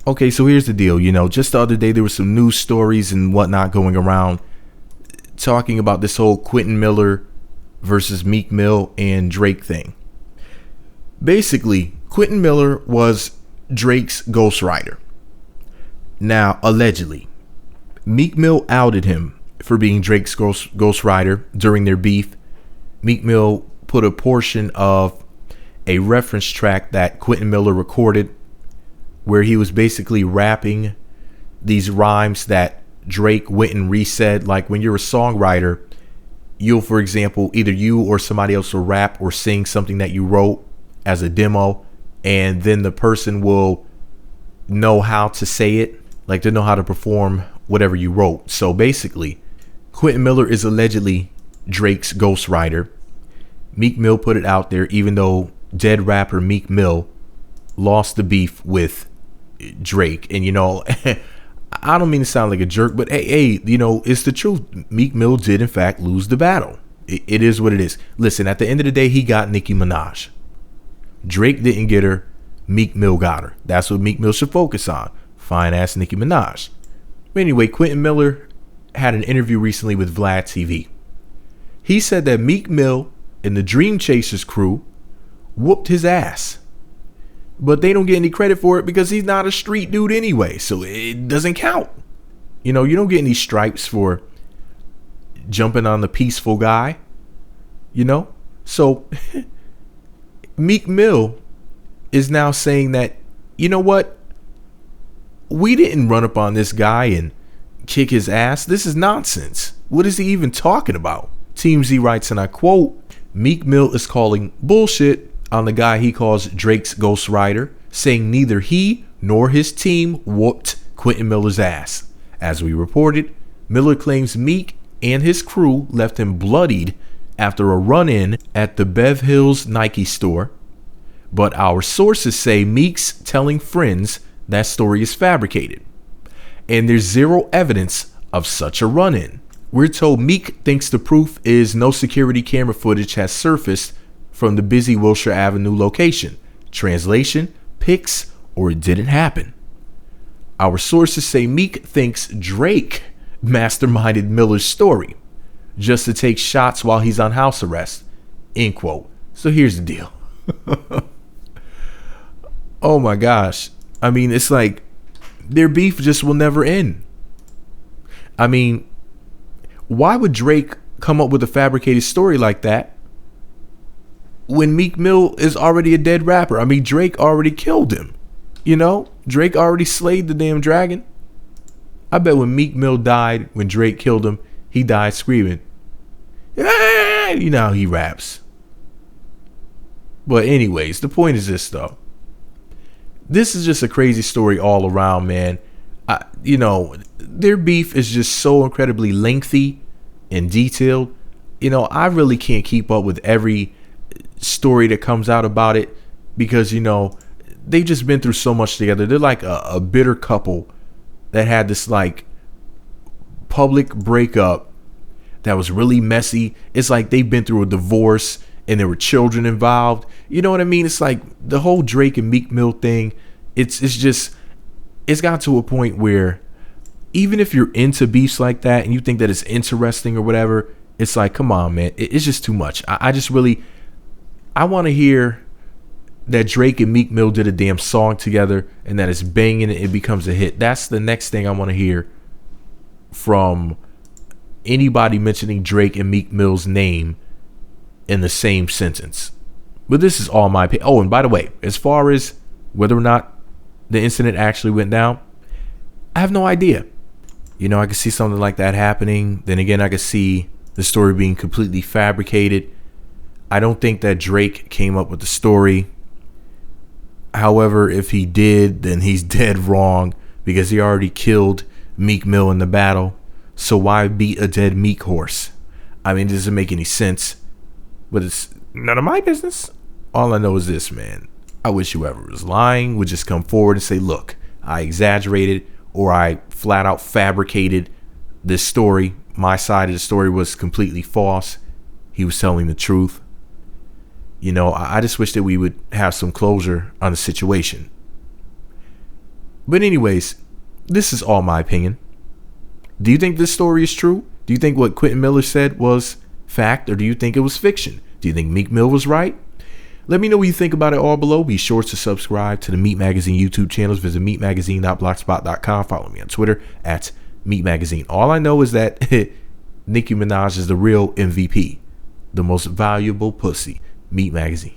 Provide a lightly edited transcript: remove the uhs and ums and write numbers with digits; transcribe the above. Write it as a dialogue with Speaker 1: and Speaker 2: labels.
Speaker 1: Okay, so here's the deal. Just the other day there were some news stories and whatnot going around talking about this whole Quentin Miller versus Meek Mill and Drake thing. Basically, Quentin Miller was Drake's ghostwriter. Now, allegedly, Meek Mill outed him for being Drake's ghostwriter during their beef. Meek Mill put a portion of a reference track that Quentin Miller recorded where he was basically rapping these rhymes that Drake went and resaid. Like when you're a songwriter, you'll, for example, either you or somebody else will rap or sing something that you wrote as a demo, and then the person will know how to say it, like to know how to perform whatever you wrote. So basically, Quentin Miller is allegedly Drake's ghostwriter. Meek Mill put it out there, even though dead rapper Meek Mill lost the beef with Drake. And I don't mean to sound like a jerk, but hey, it's the truth. Meek Mill did in fact lose the battle. It is what it is. Listen, at the end of the day, he got Nicki Minaj. Drake didn't get her. Meek Mill got her. That's what Meek Mill should focus on. Fine ass Nicki Minaj. But anyway, Quentin Miller had an interview recently with Vlad TV. He said that Meek Mill and the Dream Chasers crew whooped his ass. But they don't get any credit for it because he's not a street dude anyway. So it doesn't count. You don't get any stripes for jumping on the peaceful guy. So Meek Mill is now saying that, you know what? We didn't run up on this guy and kick his ass. This is nonsense. What is he even talking about? TMZ writes, and I quote, Meek Mill is calling bullshit on the guy he calls Drake's ghostwriter, saying neither he nor his team whooped Quentin Miller's ass. As we reported, Miller claims Meek and his crew left him bloodied after a run-in at the Bev Hills Nike store. But our sources say Meek's telling friends that story is fabricated, and there's zero evidence of such a run-in. We're told Meek thinks the proof is no security camera footage has surfaced from the busy Wilshire Avenue location. Translation, pics, or it didn't happen. Our sources say Meek thinks Drake masterminded Miller's story just to take shots while he's on house arrest. End quote. So here's the deal. Oh my gosh. I mean, it's like their beef just will never end. I mean, why would Drake come up with a fabricated story like that when Meek Mill is already a dead rapper? I mean, Drake already killed him. Drake already slayed the damn dragon. I bet when Meek Mill died, when Drake killed him, he died screaming. You know how he raps. But anyways, the point is this though. This is just a crazy story all around, man. Their beef is just so incredibly lengthy and detailed. I really can't keep up with every story that comes out about it because, they've just been through so much together. They're like a bitter couple that had this like public breakup that was really messy. It's like they've been through a divorce and there were children involved. You know what I mean? It's like the whole Drake and Meek Mill thing. It's got to a point where even if you're into beefs like that and you think that it's interesting or whatever, it's like, come on, man. It's just too much. I want to hear that Drake and Meek Mill did a damn song together and that it's banging and it becomes a hit. That's the next thing I want to hear from anybody mentioning Drake and Meek Mill's name in the same sentence. But this is all my opinion. Oh, and by the way, as far as whether or not the incident actually went down, I have no idea. I could see something like that happening. Then again, I could see the story being completely fabricated. I don't think that Drake came up with the story. However, if he did, then he's dead wrong because he already killed Meek Mill in the battle. So why beat a dead Meek horse? I mean, it doesn't make any sense. But it's none of my business. All I know is this, man. I wish whoever was lying would just come forward and say, look, I exaggerated or I flat out fabricated this story. My side of the story was completely false. He was telling the truth. I just wish that we would have some closure on the situation. But anyways, this is all my opinion. Do you think this story is true? Do you think what Quentin Miller said was fact, or do you think it was fiction? Do you think Meek Mill was right? Let me know what you think about it all below. Be sure to subscribe to the Meek Magazine YouTube channels. Visit meekmagazine.blogspot.com. Follow me on Twitter at Meek Magazine. All I know is that Nicki Minaj is the real MVP, the most valuable pussy. Meek Magazine.